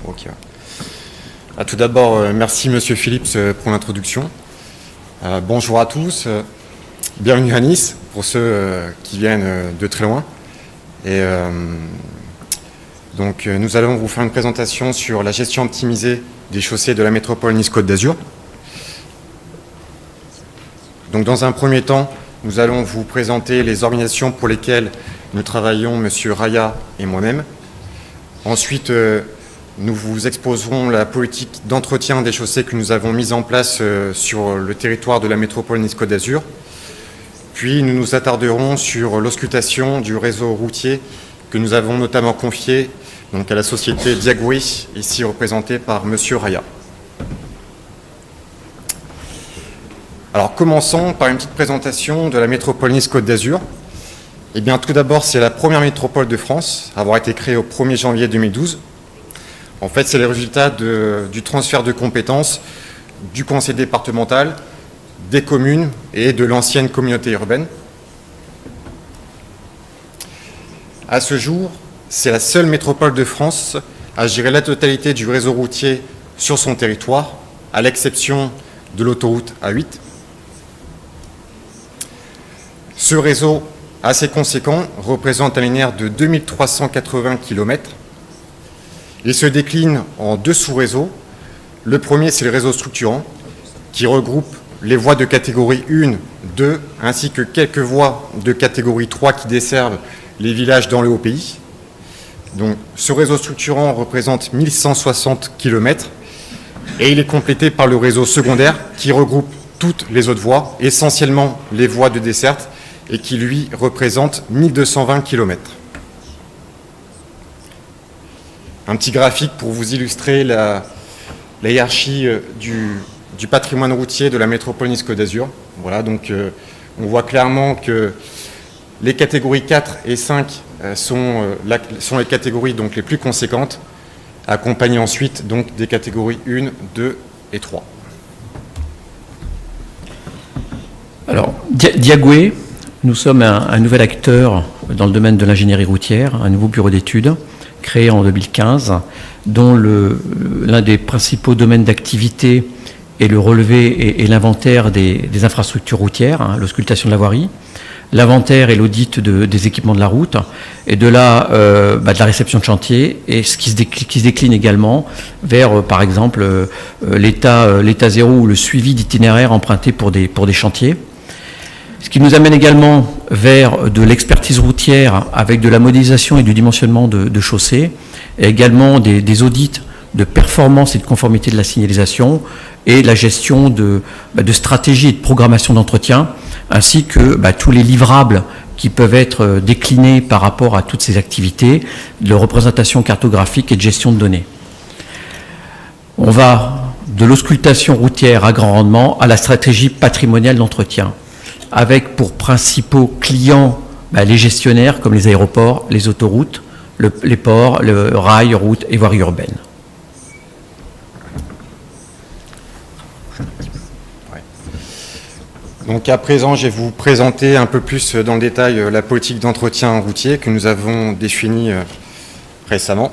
Ok. Tout d'abord, merci Monsieur Phillips pour l'introduction. Bonjour à tous. Bienvenue à Nice pour ceux qui viennent de très loin. Et donc, nous allons vous faire une présentation sur la gestion optimisée des chaussées de la métropole Nice-Côte d'Azur. Donc, dans un premier temps, nous allons vous présenter les organisations pour lesquelles nous travaillons, Monsieur Raya et moi-même. Ensuite, nous vous exposerons la politique d'entretien des chaussées que nous avons mise en place sur le territoire de la métropole Nice-Côte d'Azur. Puis, nous nous attarderons sur l'auscultation du réseau routier que nous avons notamment confié donc, à la société Diagoué, ici représentée par Monsieur Raya. Alors, commençons par une petite présentation de la métropole Nice-Côte d'Azur. Eh bien, tout d'abord, c'est la première métropole de France à avoir été créée au 1er janvier 2012. En fait, c'est le résultat du transfert de compétences du conseil départemental, des communes et de l'ancienne communauté urbaine. À ce jour, c'est la seule métropole de France à gérer la totalité du réseau routier sur son territoire, à l'exception de l'autoroute A8. Ce réseau assez conséquent représente un linéaire de 2380 km. Il se décline en deux sous-réseaux. Le premier, c'est le réseau structurant, qui regroupe les voies de catégorie 1, 2, ainsi que quelques voies de catégorie 3 qui desservent les villages dans le haut pays. Donc, ce réseau structurant représente 1160 km et il est complété par le réseau secondaire qui regroupe toutes les autres voies, essentiellement les voies de desserte, et qui, lui, représente 1220 km. Un petit graphique pour vous illustrer la hiérarchie du patrimoine routier de la métropole Nice-Côte d'Azur. Voilà, donc on voit clairement que les catégories 4 et 5 sont les catégories donc, les plus conséquentes, accompagnées ensuite donc, des catégories 1, 2 et 3. Alors, Diagoué, nous sommes un nouvel acteur dans le domaine de l'ingénierie routière, un nouveau bureau d'études créé en 2015, dont l'un des principaux domaines d'activité est le relevé et l'inventaire des infrastructures routières, l'auscultation de la voirie, l'inventaire et l'audit des équipements de la route, et de là de la réception de chantier, et ce qui se décline également vers, par exemple, l'état zéro ou le suivi d'itinéraires empruntés pour des chantiers. Ce qui nous amène également vers de l'expertise routière avec de la modélisation et du dimensionnement de chaussées, et également des audits de performance et de conformité de la signalisation et la gestion de stratégies et de programmation d'entretien, ainsi que tous les livrables qui peuvent être déclinés par rapport à toutes ces activités de représentation cartographique et de gestion de données. On va de l'auscultation routière à grand rendement à la stratégie patrimoniale d'entretien, avec pour principaux clients les gestionnaires comme les aéroports, les autoroutes, les ports, le rail, routes et voiries urbaines. Donc à présent, je vais vous présenter un peu plus dans le détail la politique d'entretien routier que nous avons définie récemment.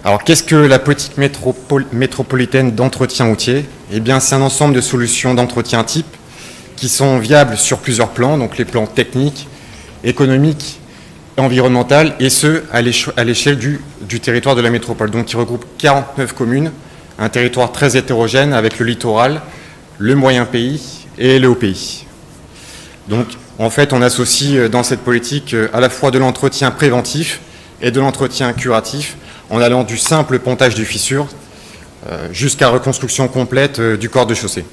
Alors qu'est-ce que la politique métropolitaine d'entretien routier ? Eh bien, c'est un ensemble de solutions d'entretien type qui sont viables sur plusieurs plans, donc les plans techniques, économiques et environnementaux, et ce, à l'échelle du territoire de la métropole, donc qui regroupe 49 communes, un territoire très hétérogène avec le littoral, le moyen pays et le haut pays. Donc, en fait, on associe dans cette politique à la fois de l'entretien préventif et de l'entretien curatif, en allant du simple pontage de fissures jusqu'à reconstruction complète du corps de chaussée.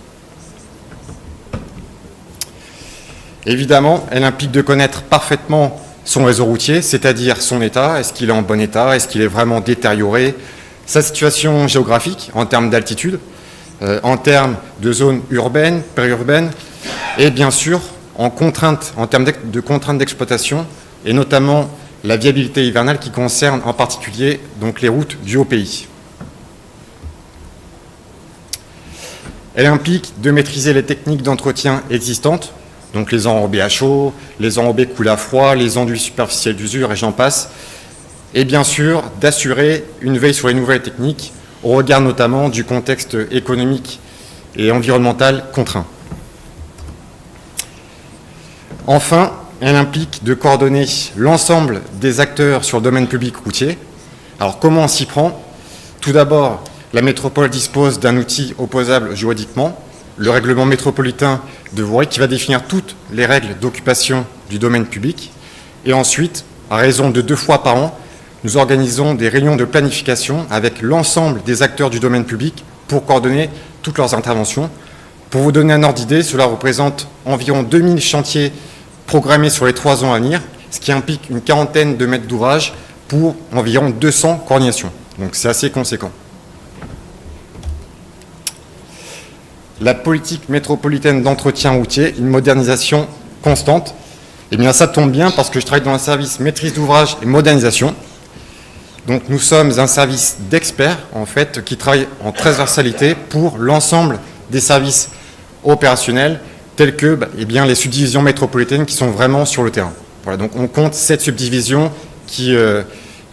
Évidemment, elle implique de connaître parfaitement son réseau routier, c'est-à-dire son état, est-ce qu'il est en bon état, est-ce qu'il est vraiment détérioré, sa situation géographique en termes d'altitude, en termes de zones urbaines, périurbaines, et bien sûr en termes de contraintes d'exploitation, et notamment la viabilité hivernale qui concerne en particulier donc, les routes du haut pays. Elle implique de maîtriser les techniques d'entretien existantes, donc les enrobés à chaud, les enrobés coulés à froid, les enduits superficiels d'usure et j'en passe, et bien sûr d'assurer une veille sur les nouvelles techniques au regard notamment du contexte économique et environnemental contraint. Enfin, elle implique de coordonner l'ensemble des acteurs sur le domaine public routier. Alors comment on s'y prend? Tout d'abord, la métropole dispose d'un outil opposable juridiquement, le règlement métropolitain de Voirie, qui va définir toutes les règles d'occupation du domaine public. Et ensuite, à raison de 2 fois par an, nous organisons des réunions de planification avec l'ensemble des acteurs du domaine public pour coordonner toutes leurs interventions. Pour vous donner un ordre d'idée, cela représente environ 2000 chantiers programmés sur les 3 ans à venir, ce qui implique une quarantaine de mètres d'ouvrage pour environ 200 coordinations. Donc c'est assez conséquent. La politique métropolitaine d'entretien routier, une modernisation constante. Eh bien, ça tombe bien parce que je travaille dans un service maîtrise d'ouvrage et modernisation. Donc, nous sommes un service d'experts, en fait, qui travaille en transversalité pour l'ensemble des services opérationnels, tels que les subdivisions métropolitaines qui sont vraiment sur le terrain. Voilà, donc on compte 7 subdivisions qui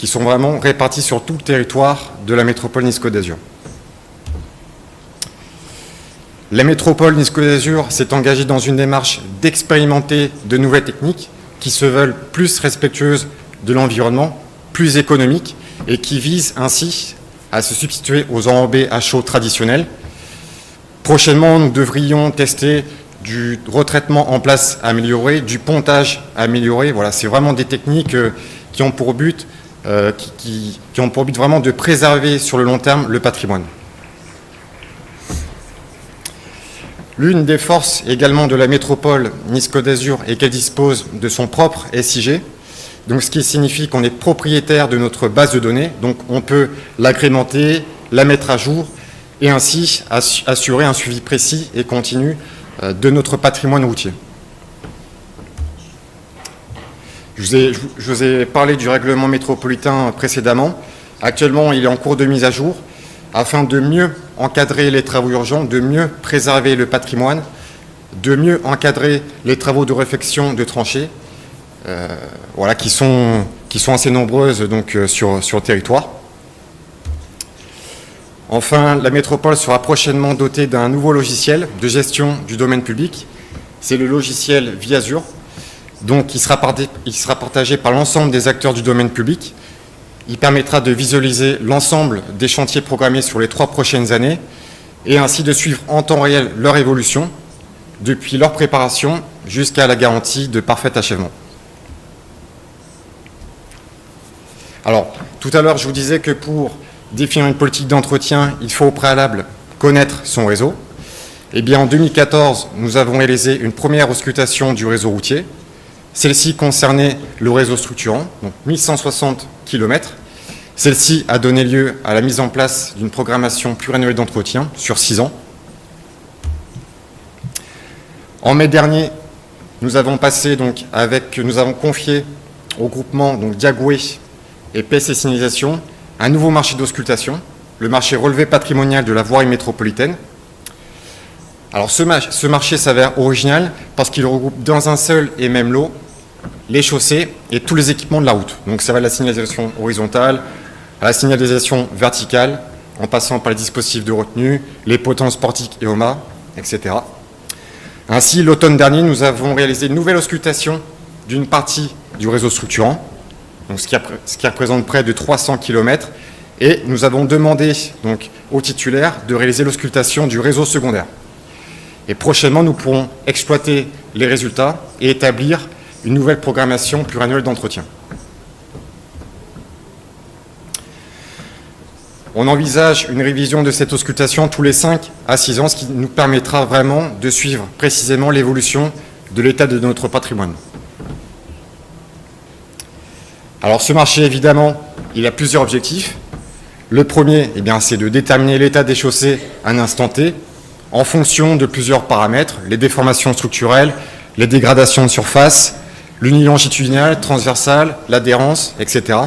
sont vraiment réparties sur tout le territoire de la métropole Nice-Côte d'Azur. La métropole Nice-Côte d'Azur s'est engagée dans une démarche d'expérimenter de nouvelles techniques qui se veulent plus respectueuses de l'environnement, plus économiques et qui visent ainsi à se substituer aux enrobés à chaud traditionnels. Prochainement, nous devrions tester du retraitement en place amélioré, du pontage amélioré. Voilà, c'est vraiment des techniques qui ont pour but vraiment de préserver sur le long terme le patrimoine. L'une des forces également de la métropole Nice-Côte d'Azur est qu'elle dispose de son propre SIG, donc ce qui signifie qu'on est propriétaire de notre base de données, donc on peut l'agrémenter, la mettre à jour et ainsi assurer un suivi précis et continu de notre patrimoine routier. Je vous ai parlé du règlement métropolitain précédemment. Actuellement, il est en cours de mise à jour afin de mieux encadrer les travaux urgents, de mieux préserver le patrimoine, de mieux encadrer les travaux de réfection de tranchées, qui sont assez nombreuses donc, sur le territoire. Enfin, la métropole sera prochainement dotée d'un nouveau logiciel de gestion du domaine public. C'est le logiciel Viazur, donc il sera partagé par l'ensemble des acteurs du domaine public. Il permettra de visualiser l'ensemble des chantiers programmés sur les 3 prochaines années et ainsi de suivre en temps réel leur évolution, depuis leur préparation jusqu'à la garantie de parfait achèvement. Alors, tout à l'heure, je vous disais que pour définir une politique d'entretien, il faut au préalable connaître son réseau. Eh bien, en 2014, nous avons réalisé une première auscultation du réseau routier. Celle-ci concernait le réseau structurant, donc 1160 km. Celle-ci a donné lieu à la mise en place d'une programmation pluriannuelle d'entretien sur 6 ans. En mai dernier, nous avons confié au groupement Diagoué et PSC Signalisation un nouveau marché d'auscultation, le marché relevé patrimonial de la voirie métropolitaine. Alors ce marché s'avère original parce qu'il regroupe dans un seul et même lot les chaussées et tous les équipements de la route. Donc ça va de la signalisation horizontale à la signalisation verticale, en passant par les dispositifs de retenue, les potences portiques et OMA, etc. Ainsi, l'automne dernier, nous avons réalisé une nouvelle auscultation d'une partie du réseau structurant, donc ce qui représente près de 300 km, et nous avons demandé donc, aux titulaires de réaliser l'auscultation du réseau secondaire. Et prochainement, nous pourrons exploiter les résultats et établir une nouvelle programmation pluriannuelle d'entretien. On envisage une révision de cette auscultation tous les 5 à 6 ans, ce qui nous permettra vraiment de suivre précisément l'évolution de l'état de notre patrimoine. Alors ce marché, évidemment, il a plusieurs objectifs. Le premier, c'est de déterminer l'état des chaussées à un instant T, en fonction de plusieurs paramètres, les déformations structurelles, les dégradations de surface, l'unilongitudinal, transversale, l'adhérence, etc.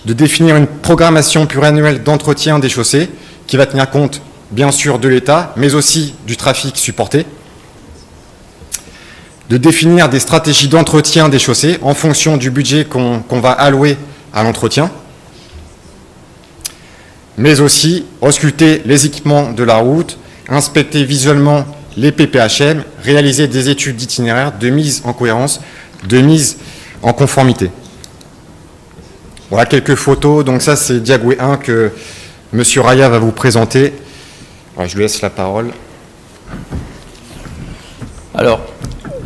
De définir une programmation pluriannuelle d'entretien des chaussées qui va tenir compte, bien sûr, de l'état, mais aussi du trafic supporté. de définir des stratégies d'entretien des chaussées en fonction du budget qu'on va allouer à l'entretien, mais aussi ausculter les équipements de la route, inspecter visuellement les PPHM, réaliser des études d'itinéraire de mise en cohérence, de mise en conformité. Voilà quelques photos. Donc ça, c'est Diagoué 1 que M. Raya va vous présenter. Ouais, je lui laisse la parole. Alors,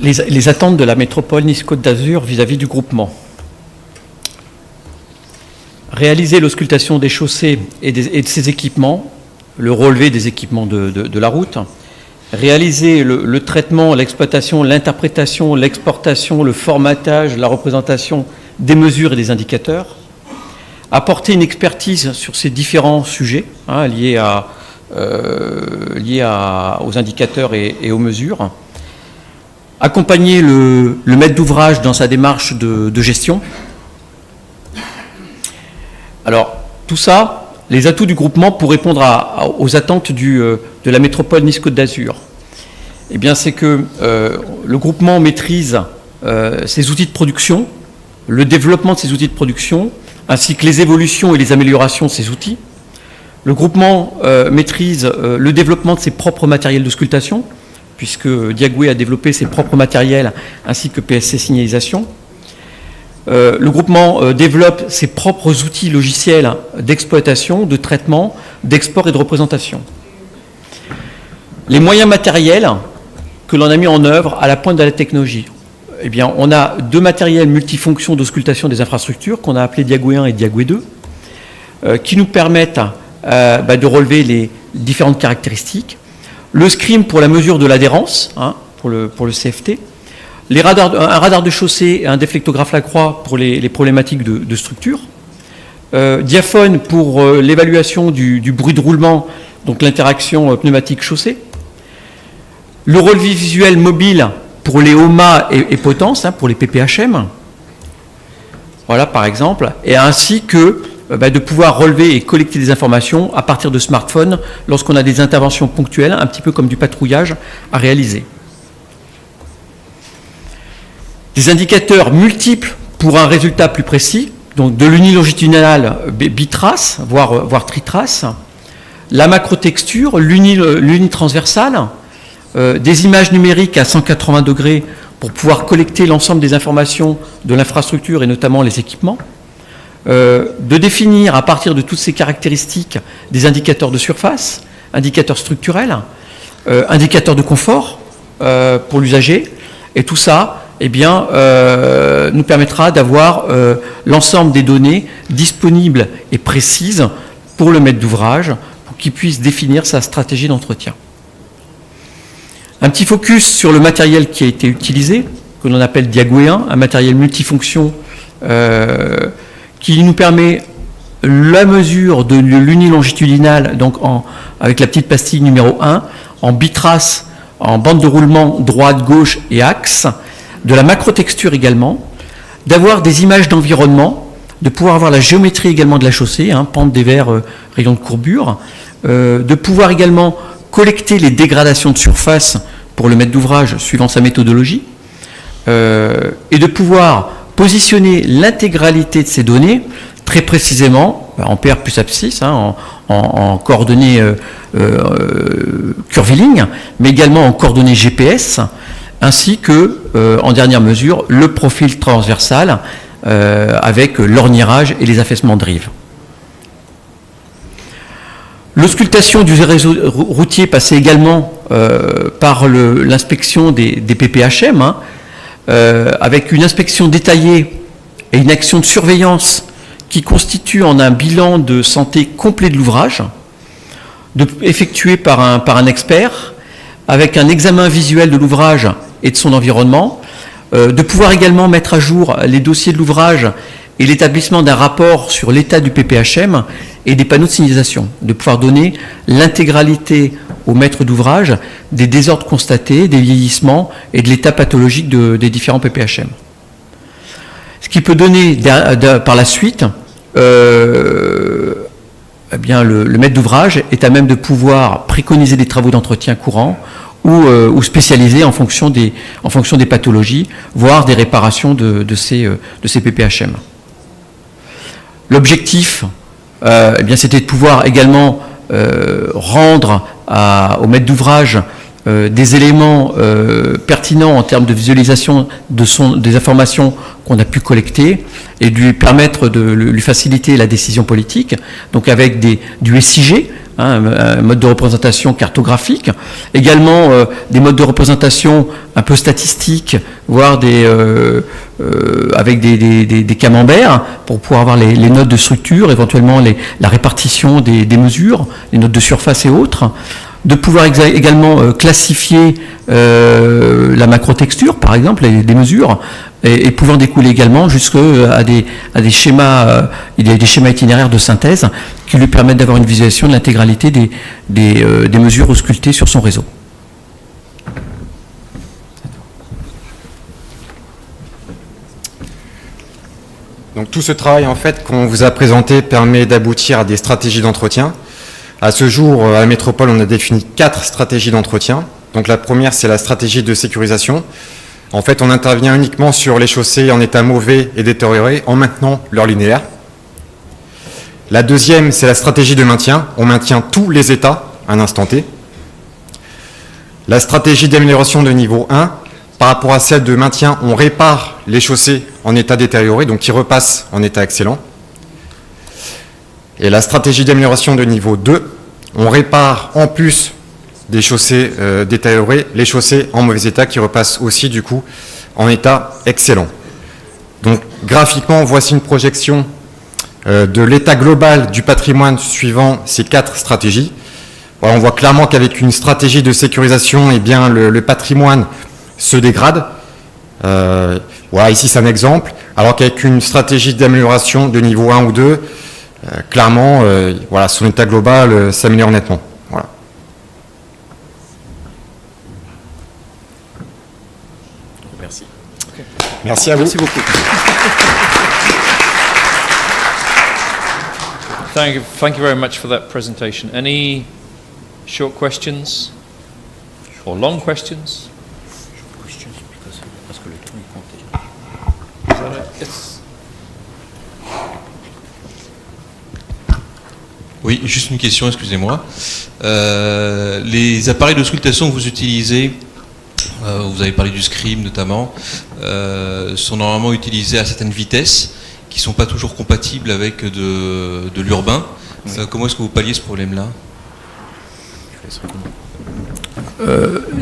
les attentes de la métropole Nice-Côte d'Azur vis-à-vis du groupement. Réaliser l'auscultation des chaussées et de ses équipements, le relevé des équipements de la route, réaliser le traitement, l'exploitation, l'interprétation, l'exportation, le formatage, la représentation des mesures et des indicateurs, apporter une expertise sur ces différents sujets liés aux indicateurs et aux mesures, accompagner le maître d'ouvrage dans sa démarche de gestion. Alors, tout ça, les atouts du groupement pour répondre aux attentes de la métropole Nice-Côte d'Azur, eh bien, c'est que le groupement maîtrise ses outils de production, le développement de ces outils de production, ainsi que les évolutions et les améliorations de ces outils. Le groupement maîtrise le développement de ses propres matériels d'auscultation, puisque Diagoué a développé ses propres matériels, ainsi que PSC Signalisation. Le groupement développe ses propres outils logiciels d'exploitation, de traitement, d'export et de représentation. Les moyens matériels que l'on a mis en œuvre à la pointe de la technologie. Eh bien, on a deux matériels multifonctions d'auscultation des infrastructures qu'on a appelés Diagoué 1 et Diagoué 2, qui nous permettent de relever les différentes caractéristiques. Le SCRIM pour la mesure de l'adhérence, pour le CFT. Un radar de chaussée et un déflectographe Lacroix pour les problématiques de structure. Diaphone pour l'évaluation du bruit de roulement, donc l'interaction pneumatique-chaussée. Le relevé visuel mobile pour les OMA et potences, pour les PPHM. Voilà, par exemple. Et ainsi que de pouvoir relever et collecter des informations à partir de smartphones lorsqu'on a des interventions ponctuelles, un petit peu comme du patrouillage à réaliser. Des indicateurs multiples pour un résultat plus précis, donc de l'unilongitudinal bitrace, voire tritrace, la macrotexture, l'unitransversale, des images numériques à 180 degrés pour pouvoir collecter l'ensemble des informations de l'infrastructure et notamment les équipements, de définir à partir de toutes ces caractéristiques des indicateurs de surface, indicateurs structurels, indicateurs de confort pour l'usager, et tout ça nous permettra d'avoir l'ensemble des données disponibles et précises pour le maître d'ouvrage, pour qu'il puisse définir sa stratégie d'entretien. Un petit focus sur le matériel qui a été utilisé, que l'on appelle Diagoué 1, un matériel multifonction qui nous permet la mesure de l'unilongitudinal, donc avec la petite pastille numéro 1, en bitrace, en bande de roulement droite, gauche et axe, de la macrotexture également, d'avoir des images d'environnement, de pouvoir avoir la géométrie également de la chaussée, pente, dévers, rayon de courbure, de pouvoir également collecter les dégradations de surface pour le maître d'ouvrage suivant sa méthodologie, et de pouvoir positionner l'intégralité de ces données très précisément, en PR plus abscisse, en coordonnées curviligne, mais également en coordonnées GPS, ainsi que, en dernière mesure, le profil transversal avec l'ornirage et les affaissements de rive. L'auscultation du réseau routier passait également par l'inspection des PPHM, avec une inspection détaillée et une action de surveillance qui constitue en un bilan de santé complet de l'ouvrage, effectué par un expert, avec un examen visuel de l'ouvrage et de son environnement, de pouvoir également mettre à jour les dossiers de l'ouvrage et l'établissement d'un rapport sur l'état du PPHM et des panneaux de signalisation, de pouvoir donner l'intégralité au maître d'ouvrage des désordres constatés, des vieillissements et de l'état pathologique des différents PPHM. Ce qui peut donner par la suite, le maître d'ouvrage est à même de pouvoir préconiser des travaux d'entretien courants ou spécialisés en fonction des pathologies, voire des réparations de ces PPHM. L'objectif, eh bien, c'était de pouvoir également rendre au maître d'ouvrage des éléments pertinents en termes de visualisation des informations qu'on a pu collecter et de lui permettre de lui faciliter la décision politique, donc avec du SIG, un mode de représentation cartographique, également des modes de représentation un peu statistiques, voire avec des camemberts pour pouvoir avoir les notes de structure, éventuellement la répartition des mesures, les notes de surface et autres, de pouvoir également classifier la macrotexture, par exemple, des mesures, et pouvant découler également jusqu'à des schémas, il y a des schémas itinéraires de synthèse qui lui permettent d'avoir une visualisation de l'intégralité des mesures auscultées sur son réseau. Donc tout ce travail en fait qu'on vous a présenté permet d'aboutir à des stratégies d'entretien. À ce jour, à la métropole, on a défini 4 stratégies d'entretien. Donc la première, c'est la stratégie de sécurisation. En fait, on intervient uniquement sur les chaussées en état mauvais et détérioré en maintenant leur linéaire. La deuxième, c'est la stratégie de maintien. On maintient tous les états à un instant T. La stratégie d'amélioration de niveau 1, par rapport à celle de maintien, on répare les chaussées en état détérioré, donc qui repassent en état excellent. Et la stratégie d'amélioration de niveau 2, on répare en plus des chaussées détériorées, les chaussées en mauvais état qui repassent aussi du coup en état excellent. Donc graphiquement, voici une projection de l'état global du patrimoine suivant ces 4 stratégies. Voilà, on voit clairement qu'avec une stratégie de sécurisation, eh bien, le patrimoine se dégrade. Voilà, ici c'est un exemple. Alors qu'avec une stratégie d'amélioration de niveau 1 ou 2, clairement, voilà, son état global s'améliore nettement. Voilà. Merci. Okay. Merci à vous. Merci beaucoup. Thank you very much for that presentation. Any short questions or long questions? Oui, juste une question, excusez-moi. Les appareils d'auscultation que vous utilisez, vous avez parlé du SCRIM notamment, sont normalement utilisés à certaines vitesses qui ne sont pas toujours compatibles avec de l'urbain. Comment est-ce que vous palliez ce problème-là ?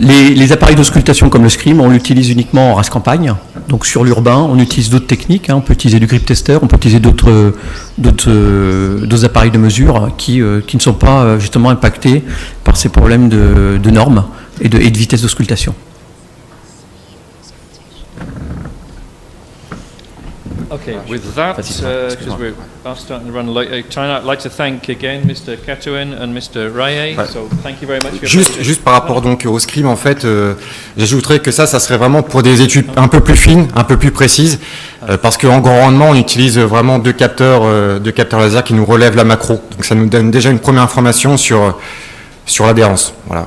Les appareils d'auscultation comme le SCRIM, on l'utilise uniquement en race campagne. Donc sur l'urbain, on utilise d'autres techniques. On peut utiliser du grip tester, on peut utiliser d'autres appareils de mesure qui ne sont pas justement impactés par ces problèmes de normes et de vitesse d'auscultation. Okay, with that, because we're starting to run late, I'd like to thank again Mr. Catouin and Mr. Raye. Ouais. So thank you very much for your Juste par rapport donc au SCRIM, en fait, j'ajouterais que ça serait vraiment pour des études un peu plus fines, un peu plus précises, parce qu'en grand rendement, on utilise vraiment deux capteurs laser qui nous relèvent la macro. Donc ça nous donne déjà une première information sur l'adhérence. Voilà.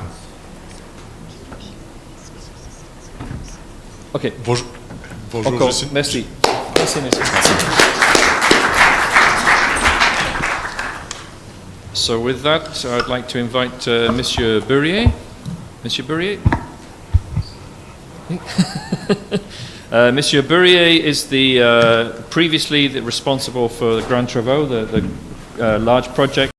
Okay. Bonjour. Bonjour. Encore. Merci. Merci. So with that, I'd like to invite Monsieur Bourrier. Monsieur Bourrier? Monsieur Bourrier is previously responsible for the Grand Travaux, the large project.